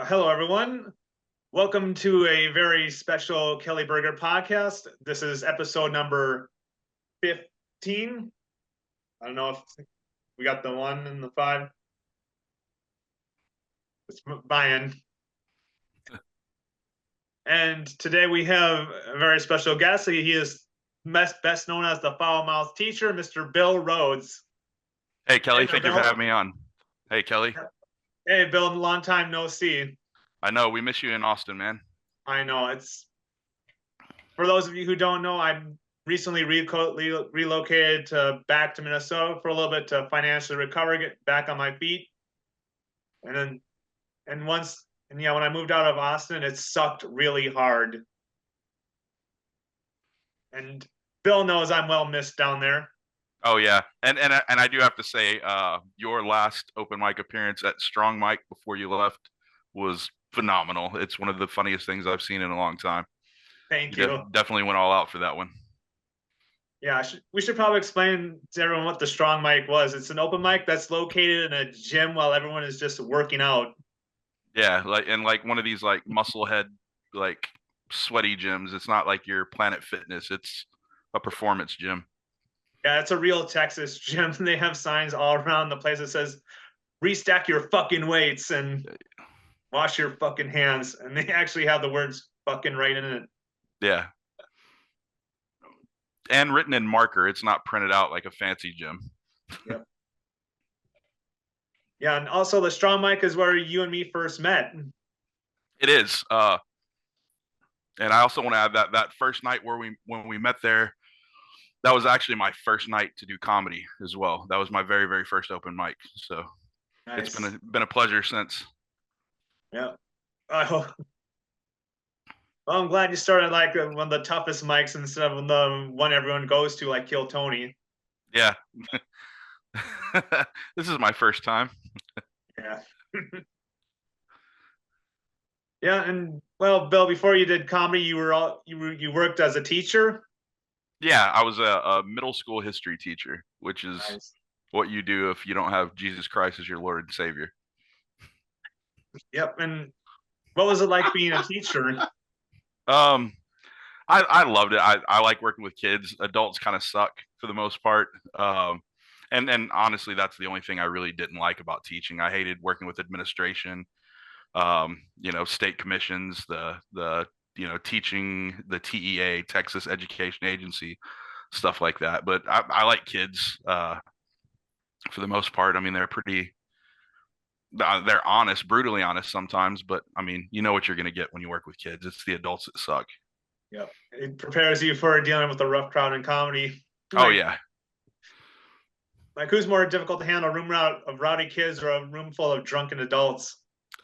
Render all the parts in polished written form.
Hello, everyone. Welcome to a very special Kelly Berger podcast. This is episode number 15. I don't know if we got the 1 and the 5. It's Brian. And today we have a very special guest. He is best known as the foul-mouthed teacher, Mr. Bill Rhodes. Hey, Kelly, thank you for having me on. Hey, Kelly. Hey, Bill, long time no see. I know, we miss you in Austin, man. I know. For those of you who don't know, I recently relocated back to Minnesota for a little bit to financially recover, get back on my feet. When I moved out of Austin, it sucked really hard. And Bill knows I'm well missed down there. Oh yeah, and I do have to say, your last open mic appearance at Strong Mic before you left was phenomenal. It's one of the funniest things I've seen in a long time. Thank you. Definitely went all out for that one. Yeah, we should probably explain to everyone what the Strong Mic was. It's an open mic that's located in a gym while everyone is just working out. Yeah, like one of these like musclehead, like sweaty gyms. It's not like your Planet Fitness. It's a performance gym. Yeah, it's a real Texas gym. They have signs all around the place that says, "Restack your fucking weights and wash your fucking hands." And they actually have the words "fucking" right in it. Yeah. And written in marker. It's not printed out like a fancy gym. Yep. Yeah, and also the Strong Mic is where you and me first met. It is. And I also want to add that first night when we met there, that was actually my first night to do comedy as well. That was my very, very first open mic. So nice. It's been a pleasure since. Yeah. I hope. Well, I'm glad you started like one of the toughest mics instead of the one everyone goes to, like Kill Tony. Yeah. This is my first time. Yeah. Yeah, and well, Bill, before you did comedy, you worked as a teacher. Yeah, I was a middle school history teacher, which is nice. What you do if you don't have Jesus Christ as your Lord and Savior. Yep. And what was it like being a teacher? I loved it. I like working with kids. Adults kind of suck for the most part. And honestly, that's the only thing I really didn't like about teaching. I hated working with administration, state commissions, the teaching, the TEA, Texas Education Agency, stuff like that. But I like kids for the most part. I mean, they're honest, brutally honest sometimes, but I mean, you know what you're going to get when you work with kids. It's the adults that suck. Yeah, it prepares you for dealing with a rough crowd in comedy. Oh yeah. Like, who's more difficult to handle, a room of rowdy kids or a room full of drunken adults?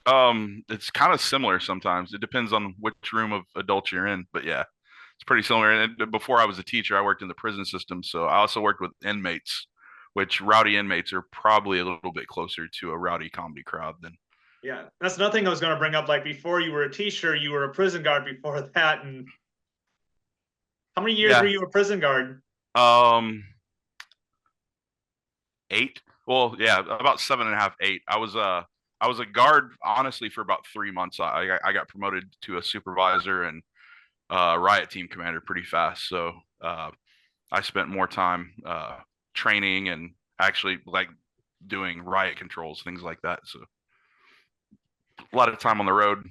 It's kind of similar sometimes. It depends on which room of adults you're in, but yeah, it's pretty similar. And before I was a teacher, I worked in the prison system, so I also worked with inmates, which rowdy inmates are probably a little bit closer to a rowdy comedy crowd than. Yeah, that's another thing I was going to bring up. Like, before you were a teacher, you were a prison guard before that. And how many years were you a prison guard? 8. Well, yeah, about 7.5, 8. I was a guard, honestly, for about 3 months. I got promoted to a supervisor and riot team commander pretty fast. So I spent more time training and actually like doing riot controls, things like that. So a lot of time on the road.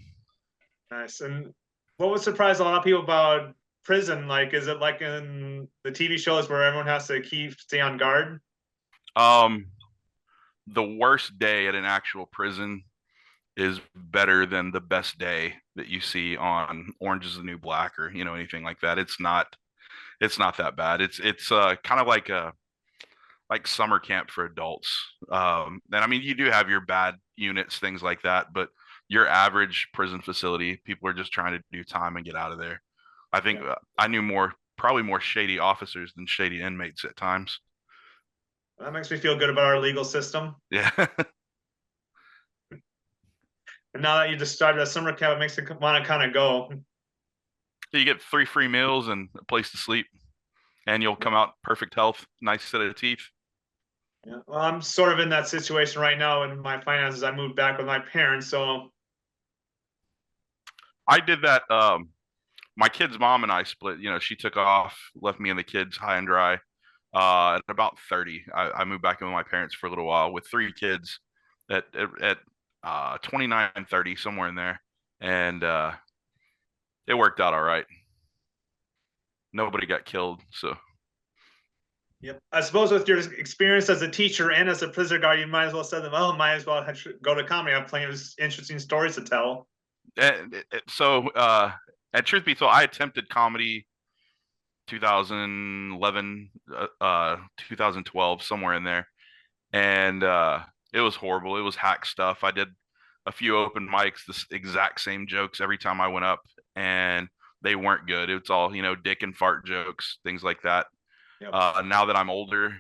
Nice. And what would surprise a lot of people about prison? Like, is it like in the TV shows where everyone has to stay on guard? The worst day at an actual prison is better than the best day that you see on Orange is the New Black or anything like that. It's not that bad. It's kind of like summer camp for adults. And I mean, you do have your bad units, things like that, but your average prison facility, people are just trying to do time and get out of there. I think I knew probably more shady officers than shady inmates at times. That makes me feel good about our legal system. Yeah. And now that you just started a summer camp, it makes me want to kind of go. You get 3 free meals and a place to sleep, and you'll come out perfect health, nice set of teeth. Yeah. Well, I'm sort of in that situation right now in my finances. I moved back with my parents, so I did that. My kid's mom and I split. She took off, left me and the kids high and dry. At about 30, I moved back in with my parents for a little while with three kids at 29 and 30, somewhere in there. And it worked out all right. Nobody got killed. So, Yep. I suppose with your experience as a teacher and as a prisoner guard, you might as well say them, oh, might as well go to comedy. I have plenty of interesting stories to tell. and truth be told, I attempted comedy 2011, 2012, somewhere in there. And it was horrible. It was hack stuff. I did a few open mics, the exact same jokes every time I went up, and they weren't good. It's all dick and fart jokes, things like that. Yep. Now that I'm older,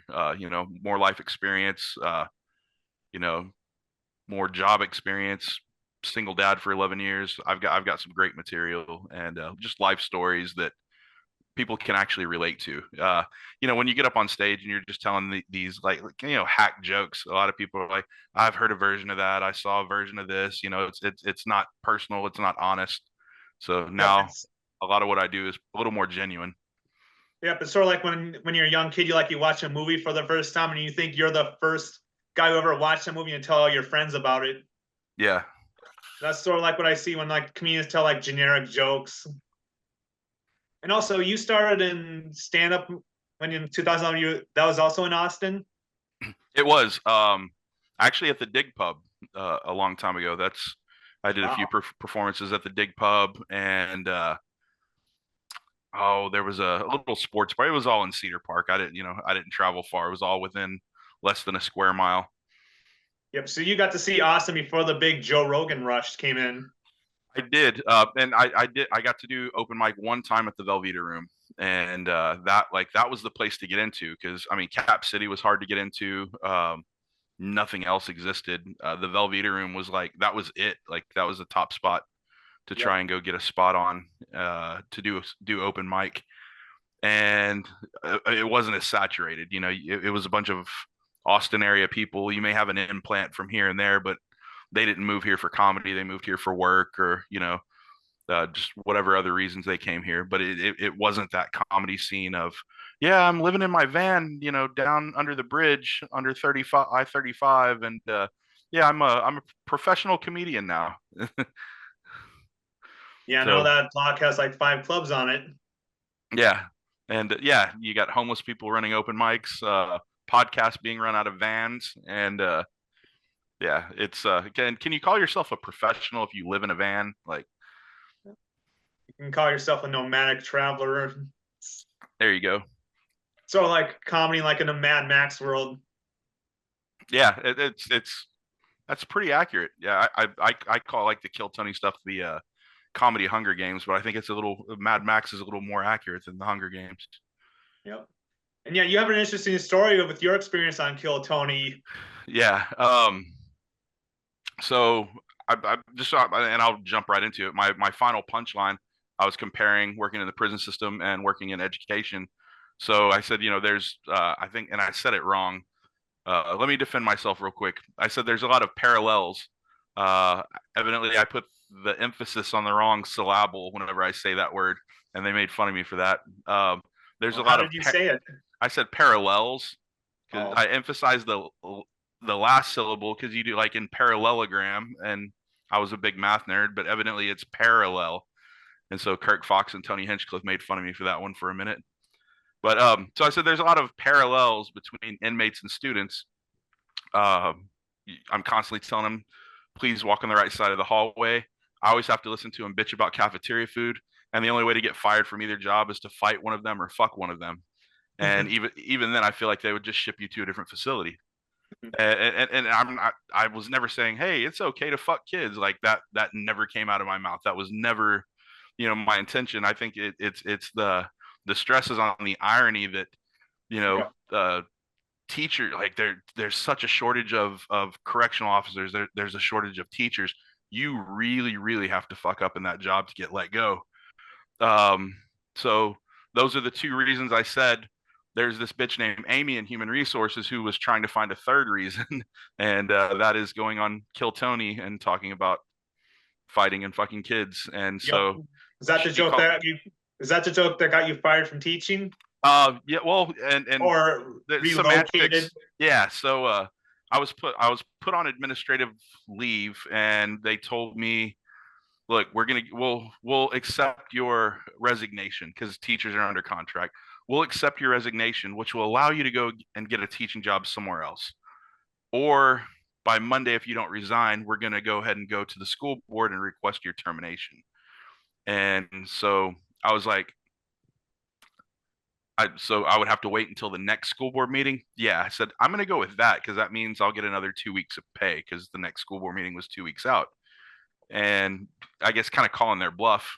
more life experience, you know, more job experience. Single dad for 11 years. I've got some great material and just life stories that people can actually relate to. When you get up on stage and you're just telling these like hack jokes, a lot of people are like, I've heard a version of that. I saw a version of this. It's not personal. It's not honest. So Yep. now a lot of what I do is a little more genuine. Yep. It's sort of like when you're a young kid, you watch a movie for the first time and you think you're the first guy who ever watched a movie and tell all your friends about it. Yeah. That's sort of like what I see when comedians tell generic jokes. And also, you started in stand up when in 2011. That was also in Austin. It was actually at the Dig Pub a long time ago. I did a few Wow. performances at the Dig Pub, and there was a little sports bar. It was all in Cedar Park. I didn't travel far. It was all within less than a square mile. Yep. So you got to see Austin before the big Joe Rogan rush came in. I did, and I did. I got to do open mic one time at the Velveeta Room, and that was the place to get into because I mean Cap City was hard to get into. Nothing else existed. The Velveeta Room was that was it. Like that was the top spot to Yep. try and go get a spot on to do open mic, and it wasn't as saturated. It was a bunch of Austin area people. You may have an implant from here and there, but they didn't move here for comedy. They moved here for work or just whatever other reasons they came here. But it wasn't that comedy scene of, yeah, I'm living in my van, down under the bridge under 35 I-35, and yeah, I'm a professional comedian now. Yeah, I know So that block has 5 clubs on it. yeah, and yeah, you got homeless people running open mics, podcasts being run out of vans, and yeah, it's can you call yourself a professional if you live in a van? Like, You can call yourself a nomadic traveler. there you go. So comedy in a Mad Max world. Yeah, it's that's pretty accurate. Yeah, I call the Kill Tony stuff the comedy Hunger Games, but I think it's a little Mad Max is a little more accurate than the Hunger Games. Yep. And yeah, you have an interesting story with your experience on Kill Tony. Yeah. So I just and I'll jump right into it. My final punchline. I was comparing working in the prison system and working in education. So I said, there's I think, and I said it wrong. Let me defend myself real quick. I said there's a lot of parallels. Uh, Evidently, I put the emphasis on the wrong syllable whenever I say that word, and they made fun of me for that. There's Well, a how lot of did you say it? I said parallels because Oh, I emphasized the last syllable because you do in parallelogram, and I was a big math nerd, but evidently it's parallel. And so Kirk Fox and Tony Hinchcliffe made fun of me for that one for a minute. But so I said there's a lot of parallels between inmates and students. Um, I'm constantly telling them, please walk on the right side of the hallway. I always have to listen to them bitch about cafeteria food, and the only way to get fired from either job is to fight one of them or fuck one of them. And even then, I feel like they would just ship you to a different facility. And I was never saying, hey, it's okay to fuck kids like that. That never came out of my mouth. That was never, my intention. I think it's the stresses on the irony that yeah. teacher there's such a shortage of correctional officers. There's a shortage of teachers. You really have to fuck up in that job to get let go. um so those are the two reasons I said there's this bitch named Amy in human resources who was trying to find a third reason, and that is going on Kill Tony and talking about fighting and fucking kids. And Yep. so Is that the she joke called, that you? Is that the joke that got you fired from teaching yeah, well, and or the relocated? semantics, yeah. So I was put on administrative leave, and they told me, look, we'll accept your resignation because teachers are under contract. We'll accept your resignation, which will allow you to go and get a teaching job somewhere else. Or by Monday, if you don't resign, we're going to go ahead and go to the school board and request your termination. And so I was like, so I would have to wait until the next school board meeting. Yeah, I said I'm going to go with that because that means I'll get another 2 weeks of pay because the next school board meeting was 2 weeks out. And I guess kind of calling their bluff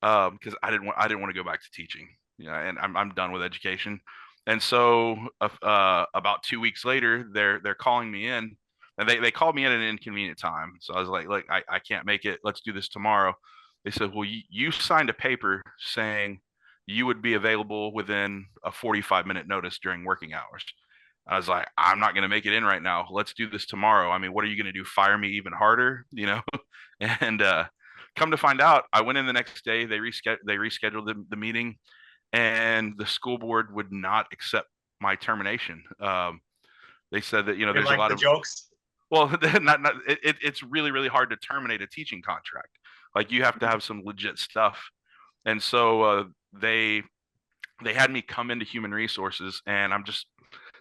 because I didn't want to go back to teaching. And I'm done with education. And so about 2 weeks later, they're calling me in, and they called me in at an inconvenient time. So I was like, look, I can't make it. Let's do this tomorrow. They said, well, you signed a paper saying you would be available within a 45-minute notice during working hours. I was like, I'm not going to make it in right now. Let's do this tomorrow. I mean, what are you going to do? Fire me even harder, you know? And come to find out, I went in the next day. They rescheduled the meeting, and the school board would not accept my termination. They said that You there's a like lot the of, jokes? well, it's really really hard to terminate a teaching contract. Like you have to have some legit stuff. And so they had me come into human resources, and I'm just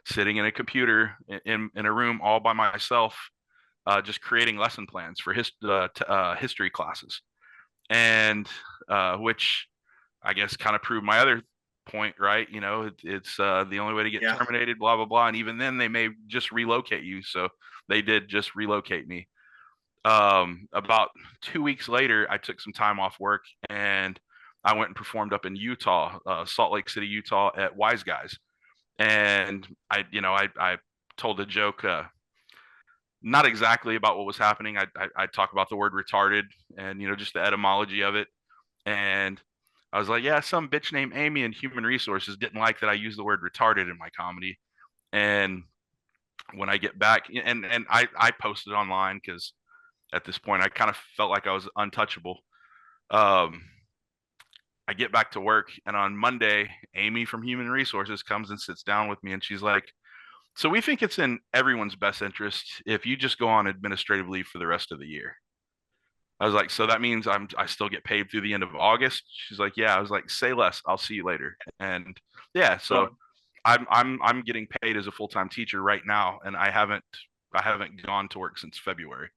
sitting in a computer in a room all by myself, just creating lesson plans for history classes, and which I guess kind of proved my other point, right? It's the only way to get Yeah. terminated, blah blah blah. And even then, they may just relocate you. So they did just relocate me. About 2 weeks later, I took some time off work, and I went and performed up in Utah, Salt Lake City, Utah, at Wise Guys. And I told a joke. Not exactly about what was happening. I talk about the word retarded and just the etymology of it. And I was like, yeah, some bitch named Amy in human resources didn't like that I used the word retarded in my comedy. And when I get back, and I posted online because at this point I kind of felt like I was untouchable. Um, I get back to work, and on Monday, Amy from Human Resources comes and sits down with me, and she's like, so we think it's in everyone's best interest if you just go on administrative leave for the rest of the year. I was like, so that means I still get paid through the end of August? She's like, yeah. I was like, say less. I'll see you later. And yeah, so So, I'm getting paid as a full-time teacher right now, and I haven't gone to work since February.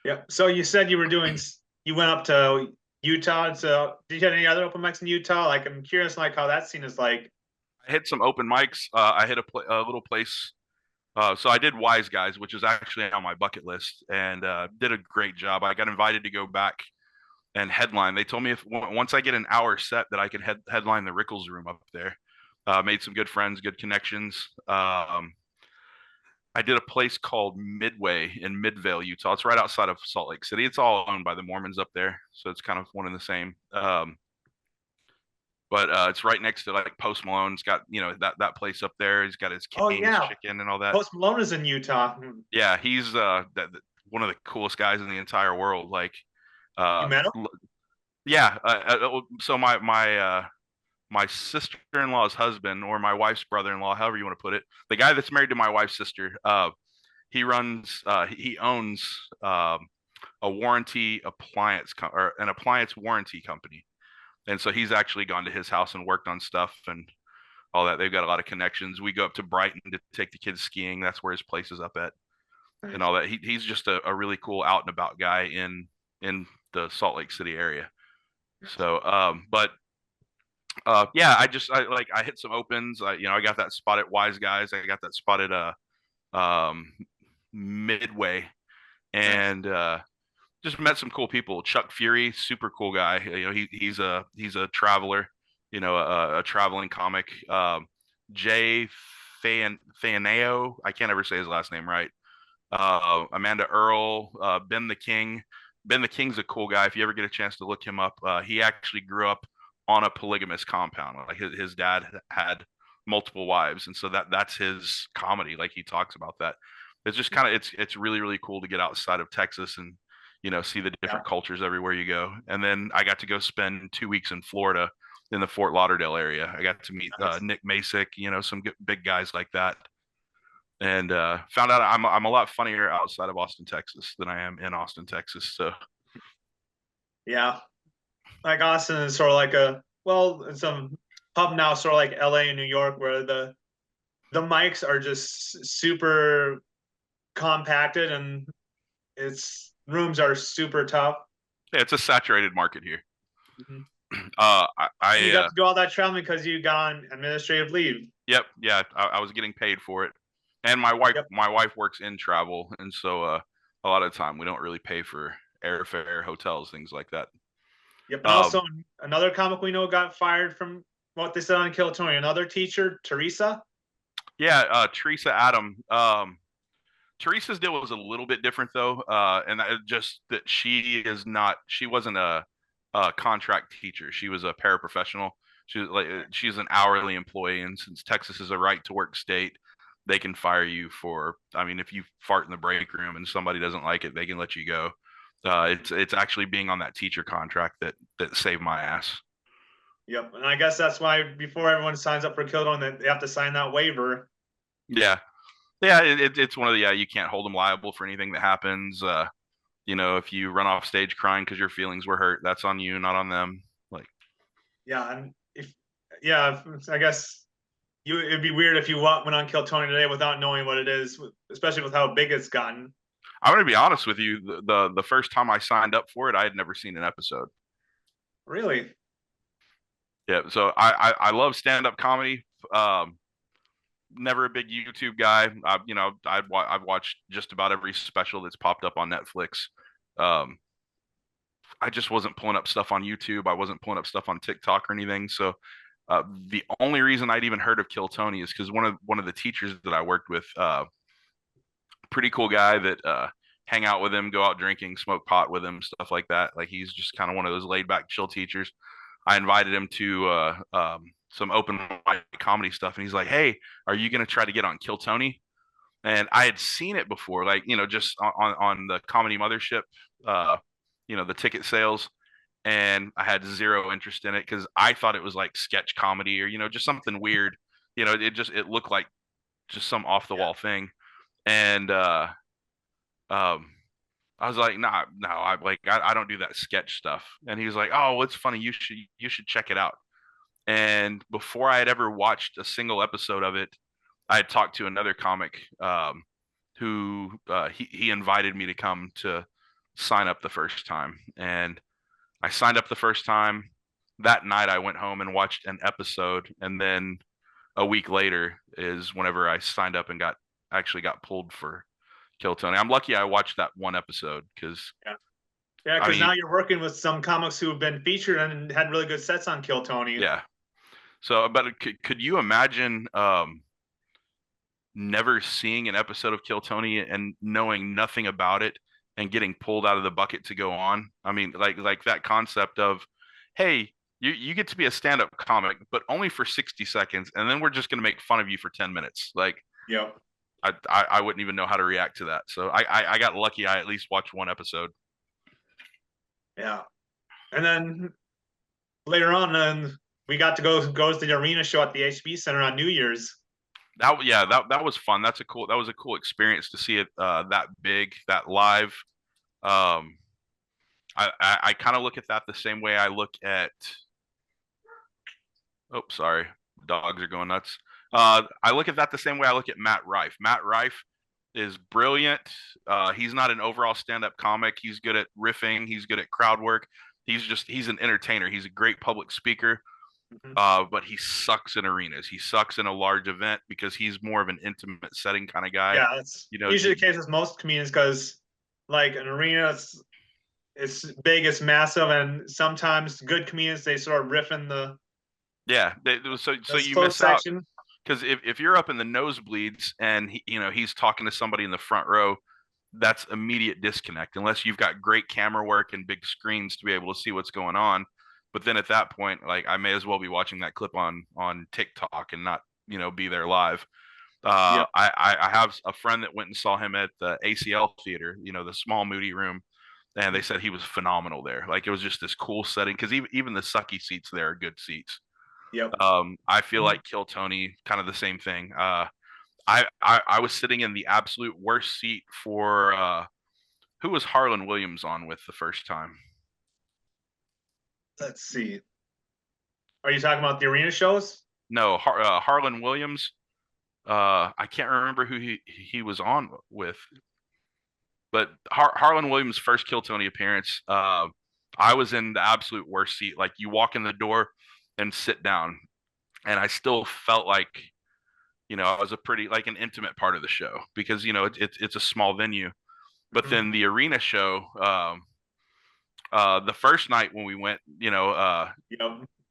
yeah. So you said you went up to Utah. So did you have any other open mics in Utah? Like, I'm curious, like how that scene is like. I hit some open mics. I hit a little place. So I did Wise Guys, which is actually on my bucket list, and did a great job. I got invited to go back and headline. They told me if once I get an hour set that I could headline the Rickles Room up there. Made some good friends, good connections. I did a place called Midway in Midvale, Utah. It's right outside of Salt Lake City. It's all owned by the Mormons up there, so it's kind of one and the same. But it's right next to like Post Malone's got that place up there. He's got his Oh Cane's yeah, chicken and all that. Post Malone is in Utah. Yeah, he's one of the coolest guys in the entire world. Like, You uh, met him? yeah. So my sister-in-law's husband, or my wife's brother-in-law, however you want to put it, the guy that's married to my wife's sister, he owns a warranty appliance or an appliance warranty company. And so he's actually gone to his house and worked on stuff and all that. They've got a lot of connections. We go up to Brighton to take the kids skiing. That's where his place is up at, and all that. He's just a really cool out and about guy in the Salt Lake City area. So, but yeah, I hit some opens. I got that spot at Wise Guys. I got that spot at um, Midway, and just met some cool people. Chuck Fury, super cool guy. He's a traveler, a traveling comic. Jay Faneo, I can't ever say his last name right. Amanda Earl, Ben the King. Ben the King's a cool guy. If you ever get a chance to look him up, he actually grew up on a polygamous compound. Like his dad had multiple wives, and so that's his comedy. Like he talks about that. It's just kind of it's really really cool to get outside of Texas and see the Yeah, different cultures everywhere you go. And then I got to go spend 2 weeks in Florida in the Fort Lauderdale area. I got to meet nice. Nick Masick, some big guys like that, and found out I'm a lot funnier outside of Austin, Texas than I am in Austin, Texas. So Yeah, like Austin is sort of like it's a hub now, sort of like LA and New York, where the mics are just super compacted and it's rooms are super tough. yeah, it's a saturated market here. Mhm. And you got I to do all that traveling because you got on administrative leave. yep, yeah, I was getting paid for it, and my wife Yep. my wife works in travel, and so a lot of the time we don't really pay for airfare, hotels, things like that. Yep. And also Um, another comic we know got fired from what they said on Kill Tony. Another teacher, Teresa. yeah, Teresa Adam. Teresa's deal was a little bit different though, and just that she wasn't a contract teacher. She was a paraprofessional. She was like she's an hourly employee, and since Texas is a right to work state, they can fire you for. I mean, if you fart in the break room and somebody doesn't like it, they can let you go. It's actually being on that teacher contract that saved my ass. Yep. And I guess that's why before everyone signs up for Kill Tony, they have to sign that waiver. Yeah, yeah. It's one of the you can't hold them liable for anything that happens. If you run off stage crying because your feelings were hurt, that's on you, not on them. Like, Yeah. And yeah, I guess it'd be weird if you went on Kill Tony today without knowing what it is, especially with how big it's gotten. I'm gonna be honest with you. The first time I signed up for it, I had never seen an episode. Really? Yeah, so I love stand up comedy. Um, Never a big YouTube guy. I've watched just about every special that's popped up on Netflix. Um, I just wasn't pulling up stuff on YouTube. I wasn't pulling up stuff on TikTok or anything. So the only reason I'd even heard of Kill Tony is because one of the teachers that I worked with, pretty cool guy that hang out with him, go out drinking, smoke pot with him, stuff like that. Like he's just kind of one of those laid back, chill teachers. I invited him to some open mic comedy stuff, and he's like, "Hey, are you gonna try to get on Kill Tony?" And I had seen it before, like just on the Comedy Mothership, uh, the ticket sales, and I had zero interest in it because I thought it was like sketch comedy or just something weird. It looked like just some off the Yeah. wall thing, and um, I was like, nah, no, I don't do that sketch stuff. And he was like, oh, it's funny. You should check it out. And before I had ever watched a single episode of it, I had talked to another comic who he invited me to come to sign up the first time, and I signed up the first time. That night, I went home and watched an episode, and then a week later is whenever I signed up and got pulled for Kill Tony. I'm lucky I watched that one episode because Yeah. Yeah, I because mean, now you're working with some comics who have been featured and had really good sets on Kill Tony. yeah. So, but could you imagine never seeing an episode of Kill Tony and knowing nothing about it and getting pulled out of the bucket to go on? I mean, like that concept of, hey, you get to be a stand-up comic, but only for 60 seconds, and then we're just going to make fun of you for 10 minutes. Like, Yep. I wouldn't even know how to react to that. So I got lucky. I at least watched one episode. Yeah. And then later on, then we got to go to the arena show at the HB Center on New Year's. That was fun. That was a cool experience to see it that big, that live. Um, I kind of look at that the same way I look at. Oh, sorry, dogs are going nuts. I look at that the same way I look at Matt Rife. Matt Rife is brilliant. He's not an overall stand-up comic. He's good at riffing. He's good at crowd work. He's an entertainer. He's a great public speaker. Mhm. But he sucks in arenas. He sucks in a large event because he's more of an intimate setting kind of guy. Yeah, that's You know, usually the case with most comedians because, like, an arena, it's big, it's massive, and sometimes good comedians they sort of riff in yeah. So the you closed miss out section. because if you're up in the nosebleeds and he's talking to somebody in the front row, that's immediate disconnect unless you've got great camera work and big screens to be able to see what's going on. But then at that point, like I may as well be watching that clip on TikTok and not be there live. Yep. I have a friend that went and saw him at the ACL theater, the small Moody room, and they said he was phenomenal there. Like it was just this cool setting because even the sucky seats there are good seats. Yep. I feel like Kill Tony, kind of the same thing. I was sitting in the absolute worst seat for who was Harlan Williams on with the first time? Let's see. Are you talking about the arena shows? No, Harlan Williams. I can't remember who he was on with, but Harlan Williams' first Kill Tony appearance. I was in the absolute worst seat. Like you walk in the door and sit down, and I still felt like I was a pretty like an intimate part of the show because it's a small venue. But Mhm. then the arena show, the first night when we went, Yep.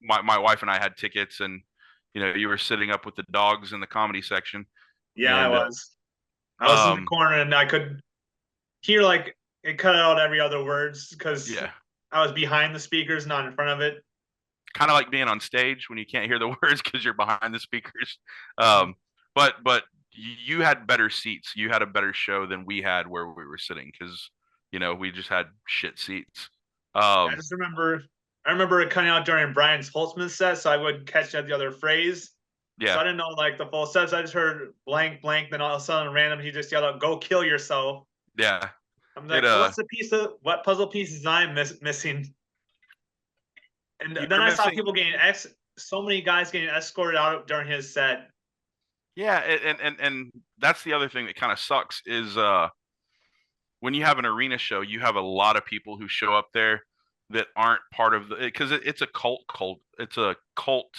my wife and I had tickets, and you were sitting up with the dogs in the comedy section, Yeah, I and was. I was in the corner and I could hear like it cut out every other words because yeah, I was behind the speakers, not in front of it. kind of like being on stage when you can't hear the words because you're behind the speakers. Mhm. But you had better seats. You had a better show than we had where we were sitting because we just had shit seats. I Um, just remember, I remember it cutting out during Brian's Holtzman set, so I would catch the other phrase. So yeah, I didn't know like the full steps. I just heard blank, blank. Then all of a sudden, random, he just yelled out, "Go kill yourself!" yeah. I'm It like, what's the piece of what puzzle pieces I'm missing? And then you're I saw missing. people so many guys getting escorted out during his set. Yeah, and that's the other thing that kind of sucks is when you have an arena show, you have a lot of people who show up there that aren't part of the because it's a cult. It's a cult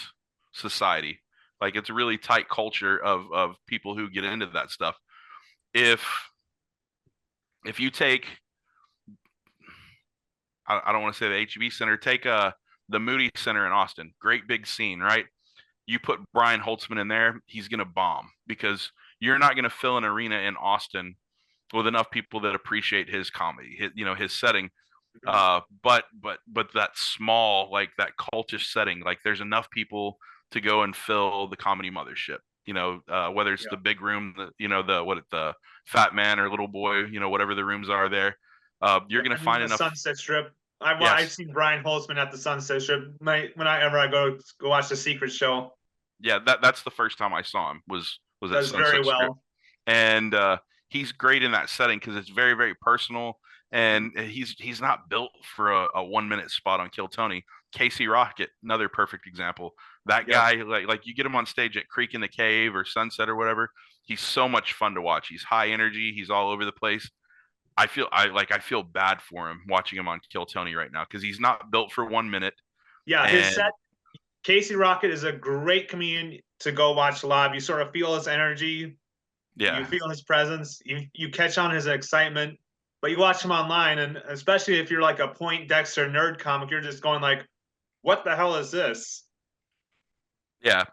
society. Like it's a really tight culture of people who get into that stuff. If if you take, I don't want to say the HEB Center, take the Moody Center in Austin, great big scene, right? You put Brian Holtzman in there, he's gonna bomb because you're not gonna fill an arena in Austin with enough people that appreciate his comedy, his setting. But that small, like that cultish setting, like there's enough people to go and fill the comedy mothership. Whether it's Yeah, the big room, the Fat Man or Little Boy, whatever the rooms are there. You're yeah. gonna And find the enough. Sunset Strip. I've Yes, seen Brian Holtzman at the Sunset Strip. Whenever I go watch the Secret Show, yeah, that's the first time I saw him was at does very Sunset Strip, well. and he's great in that setting because it's very very personal, and he's not built for a 1 minute spot on Kill Tony. Casey Rocket, another perfect example. That Yep. guy, like you get him on stage at Creek in the Cave or Sunset or whatever, he's so much fun to watch. He's high energy. He's all over the place. I feel bad for him watching him on Kill Tony right now because he's not built for 1 minute. Yeah, his And set. Casey Rocket is a great comedian to go watch live. You sort of feel his energy. You yeah, feel his presence. You catch on his excitement. But you watch him online, and especially if you're like a Point Dexter nerd comic, you're just going like, "What the hell is this?" yeah,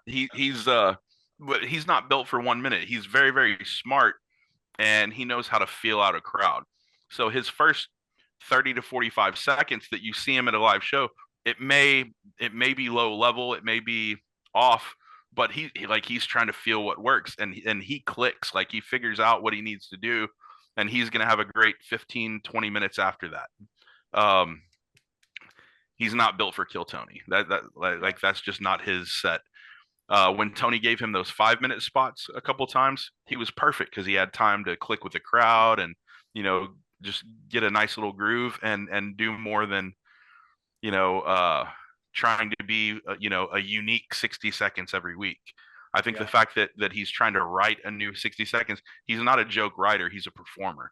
but he's not built for 1 minute. He's very, very smart and he knows how to feel out a crowd. So his first 30 to 45 seconds that you see him at a live show, it may be low level, it may be off, but he's trying to feel what works and he clicks, like he figures out what he needs to do and he's going to have a great 15-20 minutes after that. He's not built for Kill Tony. Like that's just not his set. When Tony gave him those 5 minute spots a couple times, he was perfect because he had time to click with the crowd and you know just get a nice little groove and do more than you know uh, trying to be a unique 60 seconds every week. I think the Yeah. fact that he's trying to write a new 60 seconds, he's not a joke writer, he's a performer,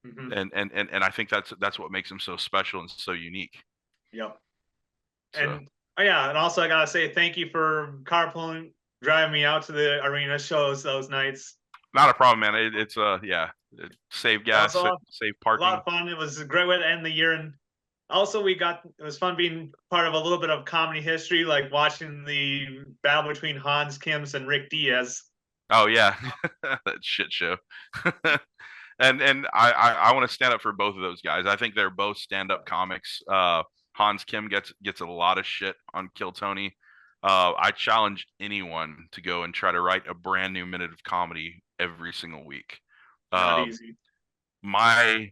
Mm-hmm. and I think that's what makes him so special and so unique. Yep. So And oh yeah, and also I gotta say thank you for carpooling, driving me out to the arena shows those nights. not a problem, man. It's yeah, save That was gas, save a lot parking. of fun. It was a great way to end the year, and also it was fun being part of a little bit of comedy history, like watching the battle between Hans Kims and Rick Diaz. Oh yeah, that shit show. And I want to stand up for both of those guys. I think they're both stand up comics. Hans Kim gets a lot of shit on Kill Tony. I challenge anyone to go and try to write a brand new minute of comedy every single week. Not Uh, easy. my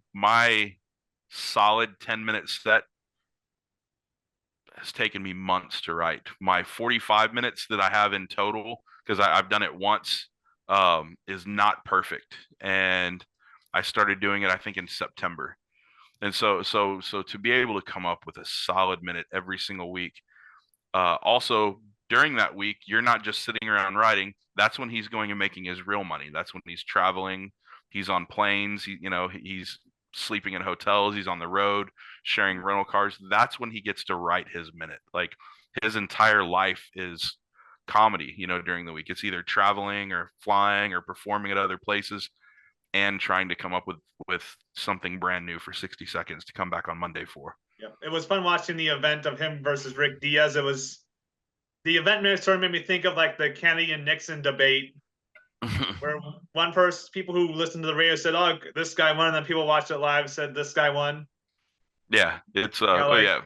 solid 10-minute set has taken me months to write. My 45 minutes that I have in total, because I've done it once, is not perfect. And I started doing it, I think, in September. And so to be able to come up with a solid minute every single week. Also, during that week, you're not just sitting around writing. That's when he's going and making his real money. That's when he's traveling. He's on planes. He's sleeping in hotels. He's on the road, sharing rental cars. That's when he gets to write his minute. Like his entire life is comedy. During the week, it's either traveling or flying or performing at other places and trying to come up with something brand new for 60 seconds to come back on Monday for. Yeah, it was fun watching the event of him versus Rick Diaz. It was the event sort of made me think of like the Kennedy and Nixon debate, where one person, people who listened to the radio said, "Oh, this guy won," and then people watched it live said, "This guy won." Yeah, it's they're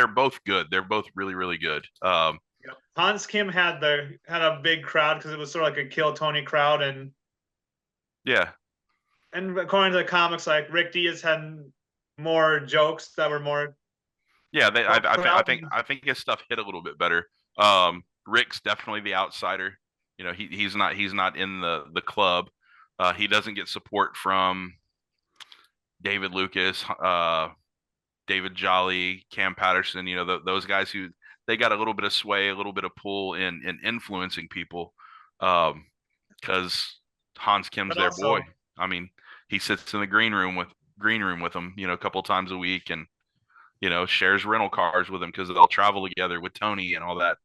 both good. They're both really, really good. Hans Kim had a big crowd because it was sort of like a Kill Tony crowd, and yeah, according to the comics, like Rick Diaz had more jokes that were more. Yeah, I think his stuff hit a little bit better. Rick's definitely the outsider. He's not in the club. He doesn't get support from David Lucas, David Jolly, Cam Patterson. Those guys who they got a little bit of sway, a little bit of pull in influencing people. Because Hans Kim's their boy. I mean, he sits in the green room with them, a couple times a week, and shares rental cars with him because they'll travel together with Tony and all that.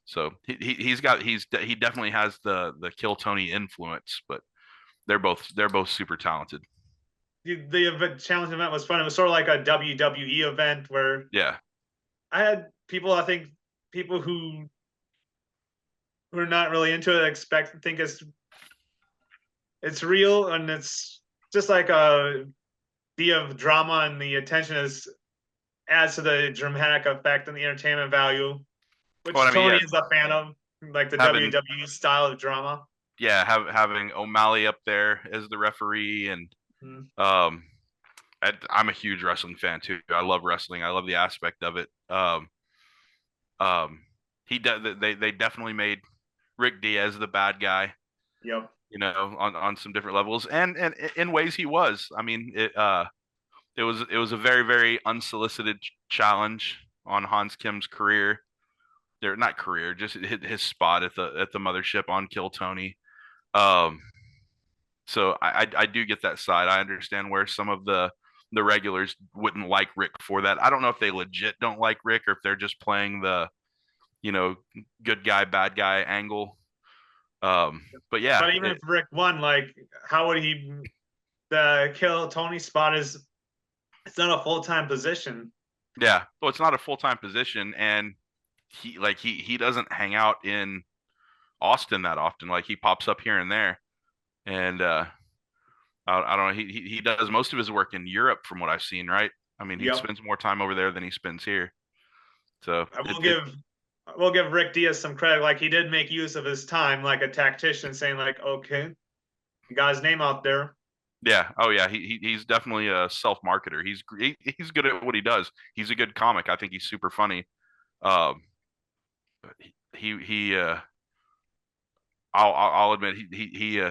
So he definitely has the Kill Tony influence, but they're both super talented. The challenge event was fun. It was sort of like a WWE event where I had people, I think people who are not really into it think it's real, and it's just like a of drama, and the attention adds to the dramatic effect and the entertainment value, which Tony is a fan of, like the WWE style of drama. Yeah, having O'Malley up there as the referee, and I'm a huge wrestling fan too. I love wrestling. I love the aspect of it. They definitely made Rick Diaz the bad guy. Yep. On some different levels, and in ways he was. I mean, it was a very, very unsolicited challenge on Hans Kim's career. They're not career, just his spot at the mothership on Kill Tony. So I do get that side. I understand where some of the regulars wouldn't like Rick for that. I don't know if they legit don't like Rick or if they're just playing the, good guy, bad guy angle. But yeah. But even if Rick won, like, how would the Kill Tony spot it's not a full-time position. Yeah. Well, it's not a full-time position, and he doesn't hang out in Austin that often. Like, he pops up here and there, and I don't know. He does most of his work in Europe, from what I've seen. Right? I mean, he spends more time over there than he spends here. So we'll give Rick Diaz some credit. Like, he did make use of his time, like a tactician, saying like, "Okay, you got his name out there." Yeah. Oh yeah. He's definitely a self-marketer. He's good at what he does. He's a good comic. I think he's super funny. I'll admit he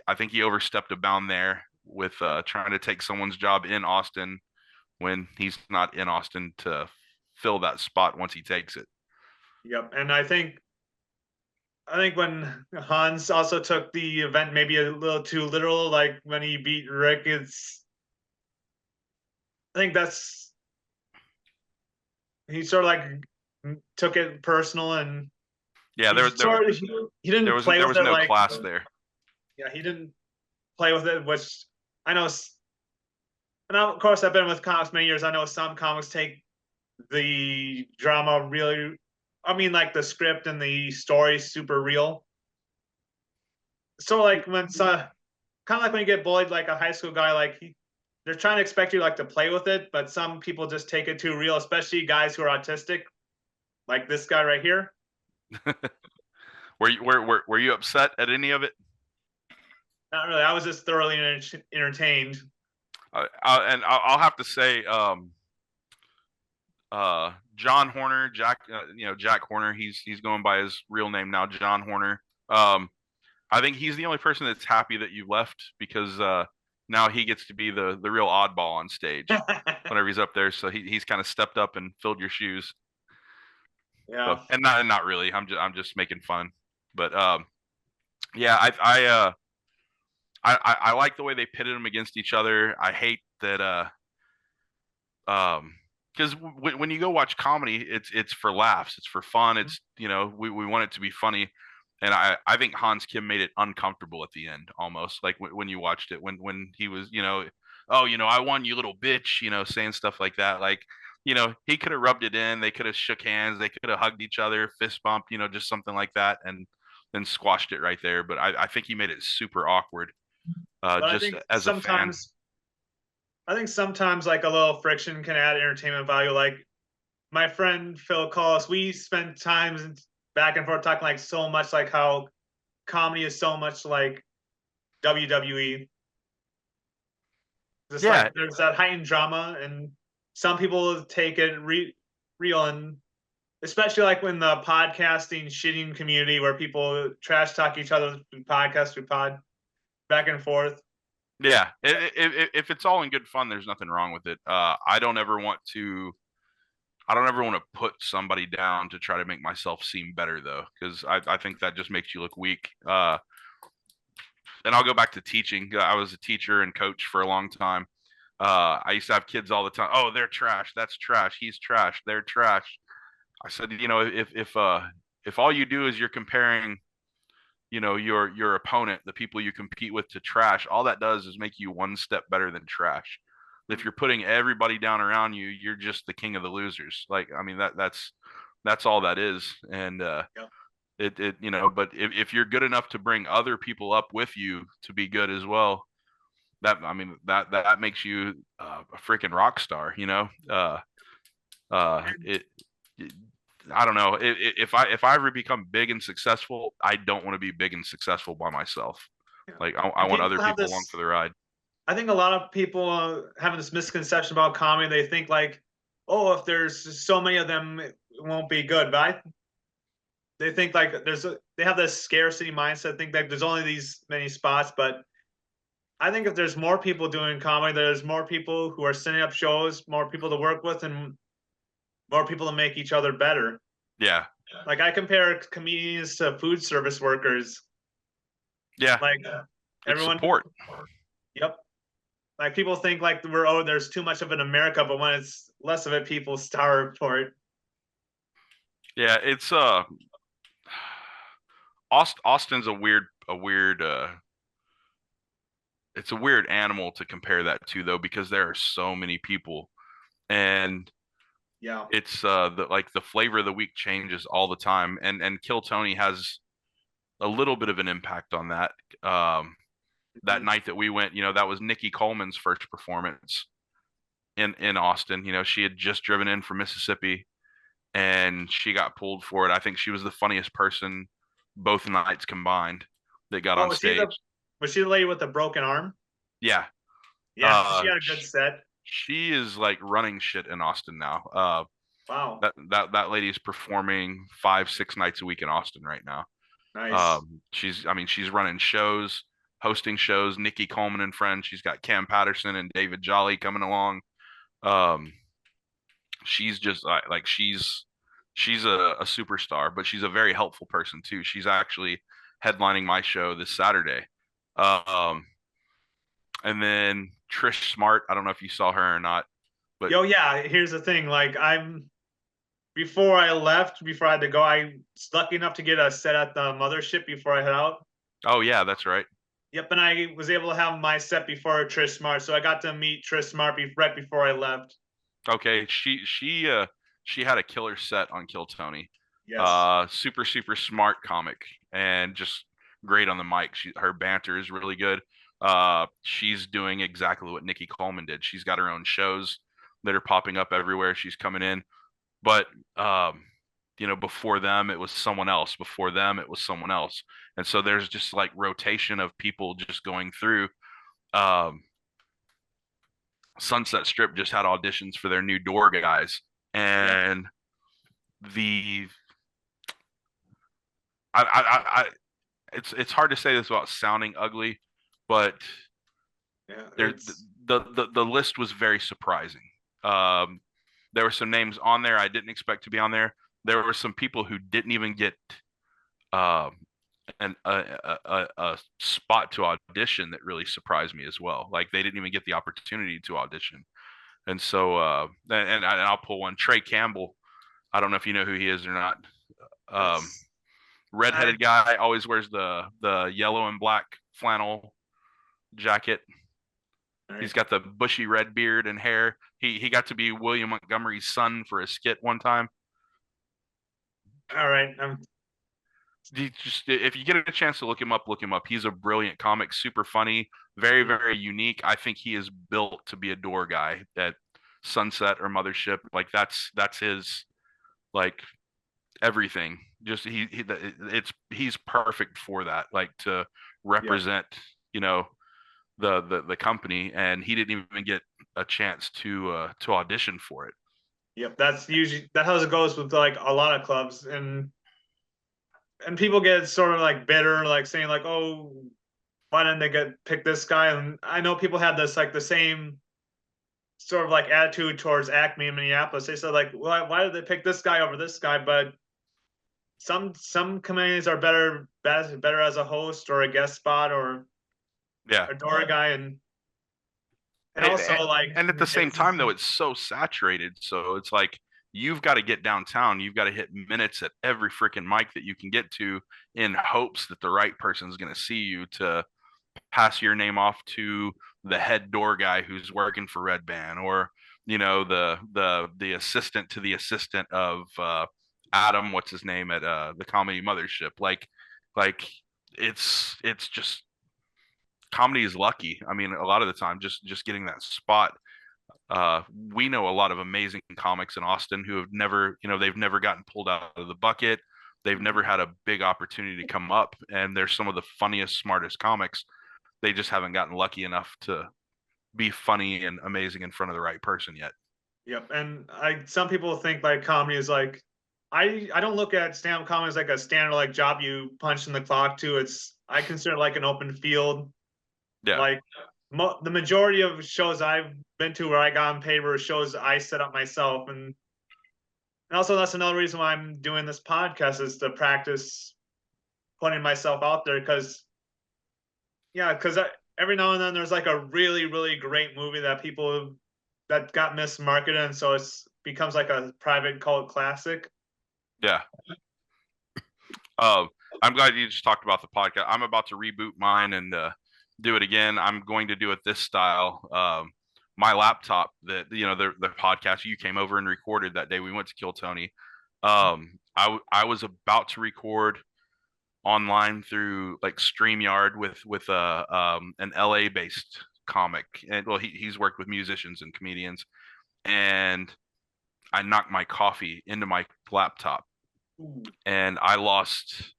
I think he overstepped a bound there with trying to take someone's job in Austin when he's not in Austin to fill that spot once he takes it. Yep, and I think when Hans also took the event maybe a little too literal, like when he beat Rick, I think he sort of like took it personal, and he didn't play with it. There was no class there. Yeah, he didn't play with it, which I know. And of course, I've been with comics many years. I know some comics take the drama really. I mean, like the script and the story super real. So like when kind of like when you get bullied like a high school guy, like they're trying to expect you like to play with it, but some people just take it too real, especially guys who are autistic, like this guy right here. Were you upset at any of it? Not really. I was just thoroughly entertained. And I'll have to say, John Horner, Jack, Jack Horner. He's going by his real name now, John Horner. Um, I think he's the only person that's happy that you left because now he gets to be the real oddball on stage whenever he's up there. So he's kind of stepped up and filled your shoes. So Yeah. and not really. I'm just making fun. But yeah, I like the way they pitted them against each other. I hate that because when you go watch comedy, it's for laughs, it's for fun, it's we want it to be funny, and I think Hans Kim made it uncomfortable at the end, almost like when you watched it, when he was oh, I won, you little bitch, saying stuff like that, like he could have rubbed it in, they could have shook hands, they could have hugged each other, fist bump, just something like that, and then squashed it right there. But I think he made it super awkward, But just as a fan. I think sometimes like a little friction can add entertainment value. Like my friend Phil Collis, we spent time back and forth talking like so much like how comedy is so much like WWE. Just Yeah, like there's that heightened drama, and some people take it real, and especially like when the podcasting shitting community where people trash talk each other through podcast through pod back and forth. yeah, if it's all in good fun, there's nothing wrong with it. I don't ever want to put somebody down to try to make myself seem better, though, because I think that just makes you look weak. And I'll go back to teaching. I was a teacher and coach for a long time. I used to have kids all the time. Oh, they're trash. That's trash. He's trash. They're trash. I said, if all you do is you're comparing your opponent, the people you compete with, to trash, all that does is make you one step better than trash. If you're putting everybody down around you, you're just the king of the losers. Like, I mean, that's all that is. And Yeah. but if you're good enough to bring other people up with you to be good as well, that makes you a freaking rock star. It I don't know. If I ever become big and successful, I don't want to be big and successful by myself. Yeah. Like I And want people other have people along this. for the ride. I think a lot of people have this misconception about comedy. They think like, oh, if there's so many of them, it won't be good. But they think like they have this scarcity mindset. Think that there's only these many spots. But I think if there's more people doing comedy, there's more people who are setting up shows, more people to work with, and more people to make each other better. Yeah, Like I compare comedians to food service workers. yeah. Like It's everyone, support. yep. Like people think like there's too much of it in America, but when it's less of it, people starve for it. Yeah, it's Austin's a weird it's a weird animal to compare that to, though, because there are so many people, and Yeah. it's the flavor of the week changes all the time, and Kill Tony has a little bit of an impact on that. That Mhm. night that we went, that was Nikki Coleman's first performance in Austin. She had just driven in from Mississippi, and she got pulled for it. I think she was the funniest person both nights combined that got Oh, on stage. was she the lady with the broken arm? Yeah. Yeah, she had a good She, set. she is like running shit in Austin now. Wow. That lady is performing 5-6 nights a week in Austin right now. Nice. She's running shows, hosting shows. Nikki Coleman and friends. She's got Cam Patterson and David Jolly coming along. Um, she's just like she's a superstar, but she's a very helpful person too. She's actually headlining my show this Saturday. Um, and then Trish Smart. I don't know if you saw her or not, but Yo, yeah, here's the thing. Like before I left, before I had to go, I was lucky enough to get a set at the mothership before I head out. oh yeah, that's right. Yep, and I was able to have my set before Trish Smart, so I got to meet Trish Smart right before I left. Okay, she had a killer set on Kill Tony. Yes. Super super smart comic and just great on the mic. Her banter is really good. She's doing exactly what Nikki Coleman did. She's got her own shows that are popping up everywhere. She's coming in, but before them it was someone else. Before them it was someone else, and so there's just like rotation of people just going through. Um, Sunset Strip just had auditions for their new door guys, Yeah. and the I it's hard to say this without sounding ugly, but Yeah. there the list was very surprising. Um, there were some names on there I didn't expect to be on there. There were some people who didn't even get um a spot to audition that really surprised me as well. Like they didn't even get the opportunity to audition. And so and I'll pull one. Trey Campbell. I don't know if you know who he is or not. Um, It's I redheaded guy, always wears the yellow and black flannel jacket. all He's right. got the bushy red beard and hair. He got to be William Montgomery's son for a skit one time. All right. Just if you get a chance to look him up, look him up. He's a brilliant comic, super funny, very unique. I think he is built to be a door guy at Sunset or Mothership. Like that's his like everything. Just he's perfect for that. Like to Yep. represent, you know, the company, and he didn't even get a chance to audition for it. Yep. That's how it goes with like a lot of clubs, and people get sort of like bitter, like saying like, oh, why didn't they get pick this guy? And I know people have this like the same sort of like attitude towards Acme in Minneapolis. They said like, why did they pick this guy over this guy? But some comedians are better as a host or a guest spot or Yeah. a door guy, and also And, like and at the same it's time, though, it's so saturated. So it's like you've got to get downtown. You've got to hit minutes at every freaking mic that you can get to in hopes that the right person's going to see you to pass your name off to the head door guy who's working for Red Band, or the assistant to the assistant of Adam, what's his name at the Comedy Mothership. Like it's just comedy is lucky. I mean, a lot of the time, just getting that spot. We know a lot of amazing comics in Austin who have never, they've never gotten pulled out of the bucket. They've never had a big opportunity to come up, and they're some of the funniest, smartest comics. They just haven't gotten lucky enough to be funny and amazing in front of the right person yet. yep. And some people think like comedy is like I don't look at stand-up comedy as like a standard like job you punch in the clock to. I consider it like an open field. Yeah, Like the majority of shows I've been to where I got paid were shows I set up myself, and also that's another reason why I'm doing this podcast is to practice putting myself out there because yeah, because every now and then there's like a really great movie that people that got mismarketed, and so it's becomes like a private cult classic. yeah. Um, I'm glad you just talked about the podcast. I'm about to reboot mine and do it again. I'm going to do it this style. My laptop, the podcast you came over and recorded that day we went to Kill Tony. I was about to record online through like StreamYard with an LA based comic, and well, he's worked with musicians and comedians, and I knocked my coffee into my laptop, Ooh. and I lost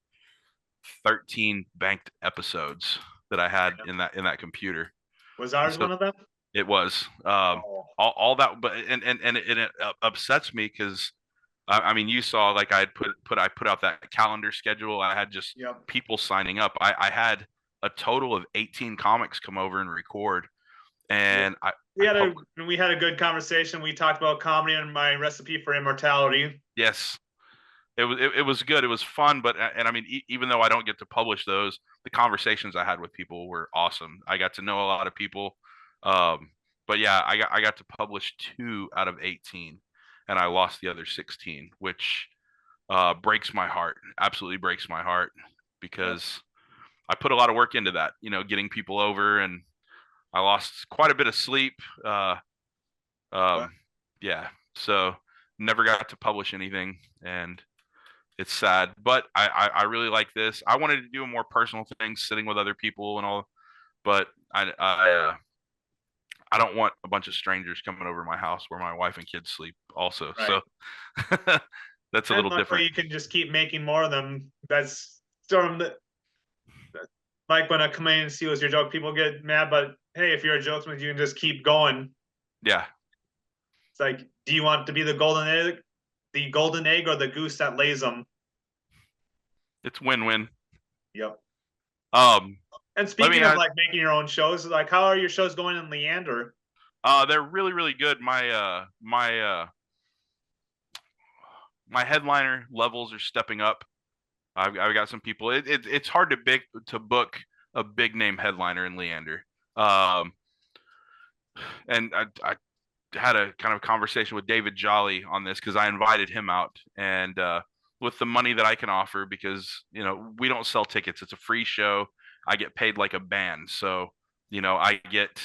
13 banked episodes that I had in that computer. Was And ours so one of them? it was Oh, all that, but and it upsets me because I mean, you saw like I had put out that calendar schedule. I had just yep. people signing up. I had a total of 18 comics come over and record, Yeah. and We had a good conversation. We talked about comedy and my recipe for immortality. yes, it was good. It was fun, but and I mean, even though I don't get to publish those, the conversations I had with people were awesome. I got to know a lot of people. Um, but yeah, I got to publish 2 out of 18, and I lost the other 16, which breaks my heart. Absolutely breaks my heart Yep. because I put a lot of work into that. Getting people over, and I lost quite a bit of sleep. Uh, But um, yeah, so never got to publish anything, and it's sad, but I really like this. I wanted to do a more personal thing, sitting with other people and all, but I don't want a bunch of strangers coming over my house where my wife and kids sleep also. right. So that's a And little luckily, different. you can just keep making more of them. That's sort of like when a comedian steals your joke, people get mad. But hey, if you're a jokesman, you can just keep going. Yeah, It's like, do you want to be the golden egg, or the goose that lays them? it's win-win. Yep. Um, And let me speaking of ask, like making your own shows, like how are your shows going in Leander? they're really, really good. My headliner levels are stepping up. I've got some people. It's hard to book a big name headliner in Leander. Um, and I had a kind of conversation with David Jolly on this because I invited him out, and with the money that I can offer, because we don't sell tickets, it's a free show. I get paid like a band, so I get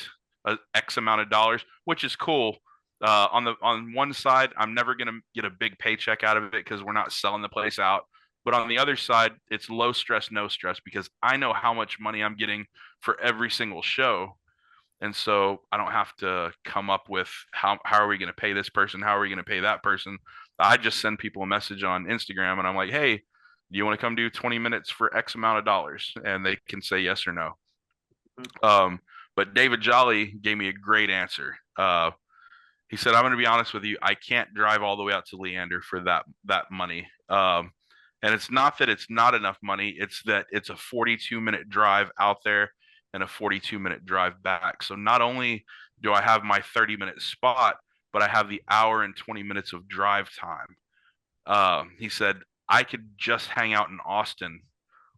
a X amount of dollars, which is cool. On one side, I'm never gonna get a big paycheck out of it because we're not selling the place out. But on the other side, it's low stress, no stress, because I know how much money I'm getting for every single show, and so I don't have to come up with how are we going to pay this person, how are we going to pay that person. I just send people a message on Instagram, and I'm like, hey, do you want to come do 20 minutes for X amount of dollars? And they can say yes or no. But David Jolly gave me a great answer. He said, I'm going to be honest with you, I can't drive all the way out to Leander for that money. And it's not that it's not enough money, it's that it's a 42-minute drive out there and a 42-minute drive back. So not only do I have my 30-minute spot, but I have the hour and 20 minutes of drive time. He said, I could just hang out in Austin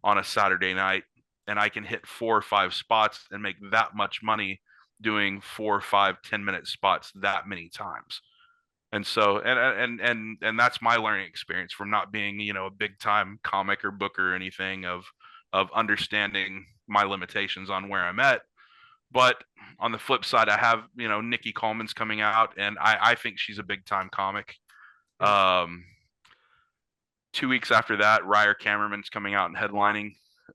on a Saturday night, and I can hit 4 or 5 spots and make that much money doing 4 or 5 10-minute spots that many times. And so, and that's my learning experience from not being, a big time comic or booker or anything, of understanding my limitations on where I'm at. But on the flip side, I have, Nikki Coleman's coming out, and I think she's a big time comic. Um, 2 weeks after that, Ryer Cameraman's coming out and headlining,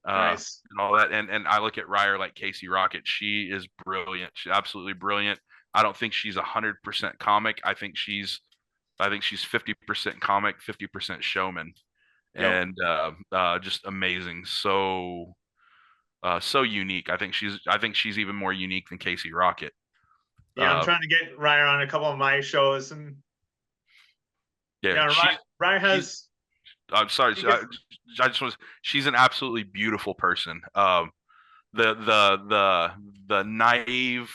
Nice. and all that. And I look at Ryer like Casey Rocket. She is brilliant. She's absolutely brilliant. I don't think she's 100% comic. I think she's 50% comic, 50% showman, Yep. and just amazing. So unique. I think she's even more unique than Casey Rocket. Yeah, I'm Uh, trying to get Ryan on a couple of my shows, and yeah, yeah, Ryan she's. has I'm sorry. he gets I just was. She's an absolutely beautiful person. The naive,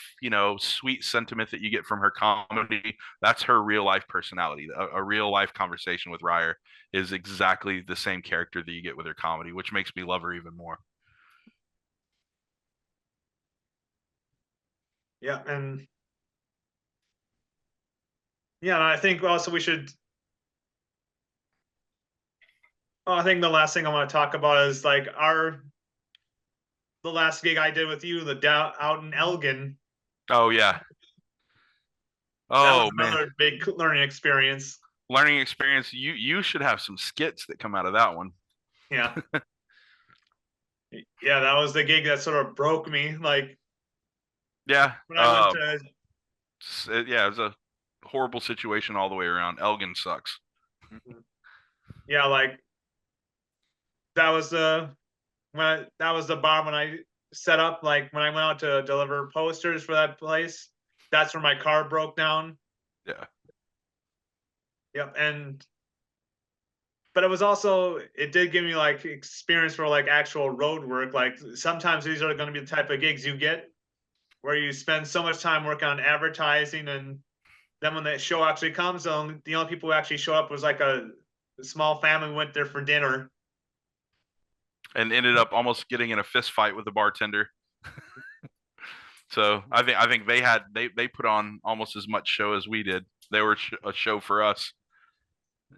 sweet sentiment that you get from her comedy, that's her real life personality. A real life conversation with Ryer is exactly the same character that you get with her comedy, which makes me love her even more. yeah, and yeah, and I think also we should. Oh, I think the last thing I want to talk about is like the last gig I did with you, the down out in Elgin. Oh yeah. That was Oh man. another big learning experience. Learning experience. You should have some skits that come out of that one. Yeah, yeah, that was the gig that sort of broke me. Like Yeah. when I went to, Yeah, it was a horrible situation all the way around. Elgin sucks. yeah, like that was the that was the bar when I set up. Like when I went out to deliver posters for that place, that's where my car broke down. Yeah. Yep, and but it was also it did give me like experience for like actual road work. Like sometimes these are going to be the type of gigs you get where you spend so much time working on advertising, and then when the show actually comes, the only people who actually show up was like a small family who went there for dinner. And ended up almost getting in a fist fight with the bartender. So I think they put on almost as much show as we did. They were a show for us,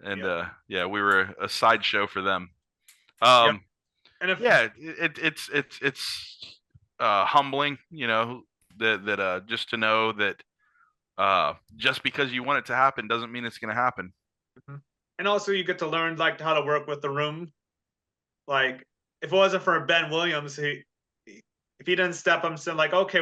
and Yep. yeah, we were a sideshow for them. Yep. Um, And if yeah, it's humbling, that just to know that just because you want it to happen doesn't mean it's going to happen. and also you get to learn like how to work with the room. Like if it wasn't for Ben Williams, if he didn't step up and said like, okay,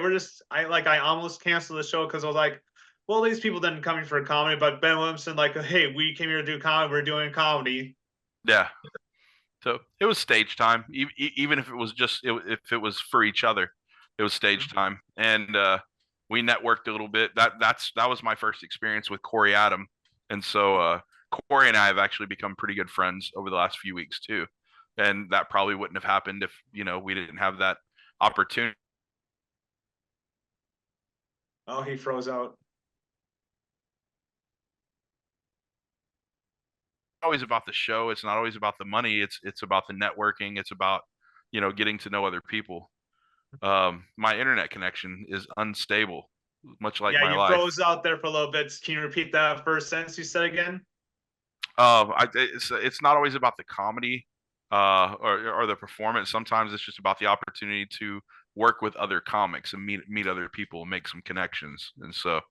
I almost canceled the show because I was like, well, these people didn't come here for comedy, but Ben Williamson like, hey, we came here to do comedy, we're doing comedy. Yeah. So it was stage time, even if it was if it was for each other, it was stage time. And we networked a little bit. That was my first experience with Corey Adam, and so Corey and I have actually become pretty good friends over the last few weeks too, and that probably wouldn't have happened if we didn't have that opportunity. Oh, he froze out. Always about the show. It's not always about the money. It's about the networking. It's about getting to know other people. My internet connection is unstable, much like Yeah, my you life. froze out there for a little bit. Can you repeat that first sentence you said again? It's not always about the comedy or the performance. Sometimes it's just about the opportunity to work with other comics and meet other people and make some connections. And so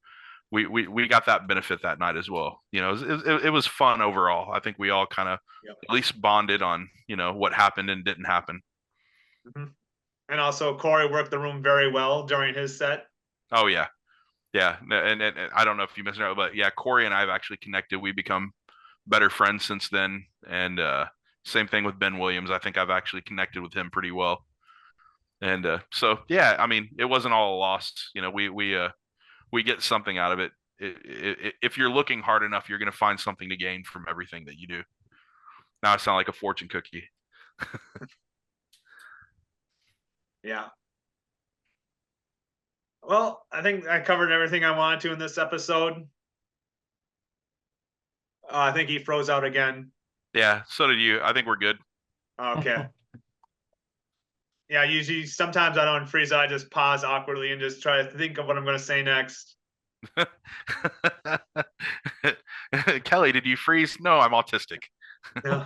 we got that benefit that night as well. It was fun overall. I think we all kind of Yep. at least bonded on what happened and didn't happen. Mm-hmm. And also, Corey worked the room very well during his set. Oh yeah, yeah. And I don't know if you missed out, but yeah, Corey and I have actually connected. We become better friends since then. And same thing with Ben Williams. I think I've actually connected with him pretty well. And so yeah, I mean, it wasn't all a loss. We get something out of it. If you're looking hard enough, you're going to find something to gain from everything that you do. Now I sound like a fortune cookie. Yeah. Well, I think I covered everything I wanted to in this episode. I think he froze out again. Yeah, so did you. I think we're good. Okay. Yeah, usually sometimes I don't freeze out. I just pause awkwardly and just try to think of what I'm going to say next. Kelly, did you freeze? No, I'm autistic. No,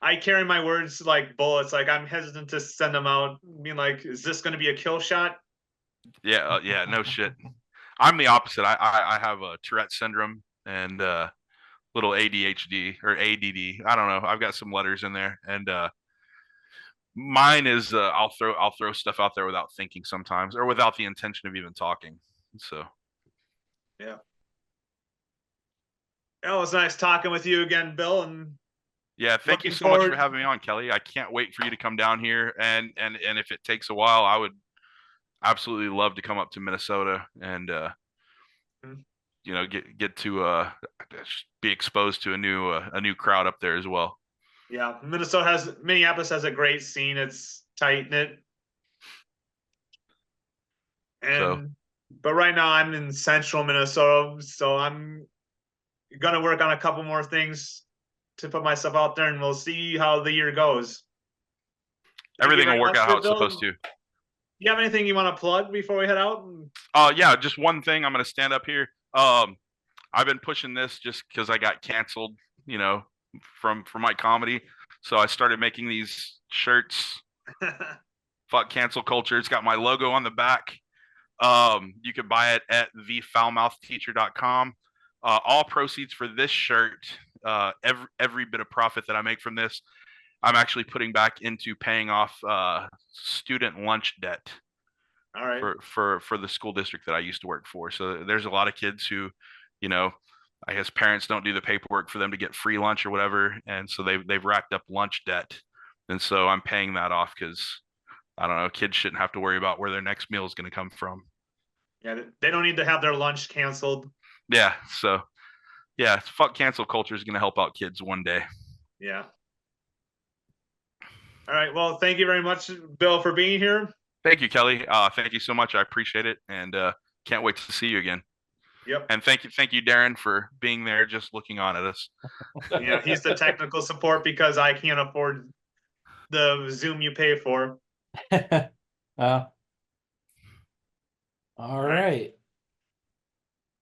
I carry my words like bullets. Like I'm hesitant to send them out. I mean, like, is this going to be a kill shot? Yeah, no shit. I'm the opposite. I have a Tourette syndrome and little ADHD or ADD. I don't know. I've got some letters in there, and mine is I'll throw stuff out there without thinking sometimes, or without the intention of even talking. So Yeah. It was nice talking with you again, Bill, and yeah, thank you looking so much for forward. having me on, Kelly. I can't wait for you to come down here, and if it takes a while, I would absolutely love to come up to Minnesota and Mhm. get to be exposed to a new crowd up there as well. Yeah, Minneapolis has a great scene. It's tight knit, So but right now I'm in central Minnesota, so I'm gonna work on a couple more things to put myself out there, and we'll see how the year goes. Thank you everything will very work much, out how it's supposed Bill. to. You have anything you want to plug before we head out? Yeah, just one thing. I'm gonna stand up here. I've been pushing this just because I got canceled, from my comedy. So I started making these shirts. Fuck cancel culture. It's got my logo on the back. You can buy it at thefoulmouthteacher.com. All proceeds for this shirt, every bit of profit that I make from this, I'm actually putting back into paying off student lunch debt. All right. For the school district that I used to work for. So there's a lot of kids who, you know, I guess parents don't do the paperwork for them to get free lunch or whatever, and so they've racked up lunch debt, and so I'm paying that off because I don't know, kids shouldn't have to worry about where their next meal is going to come from. Yeah, they don't need to have their lunch canceled. Yeah, so yeah, fuck cancel culture is going to help out kids one day. Yeah. All right. Well, thank you very much, Bill, for being here. Thank you, Kelly. Thank you so much. I appreciate it, and can't wait to see you again. Yep. And thank you, Darren, for being there, just looking on at us. Yeah, he's the technical support because I can't afford the Zoom you pay for. All right.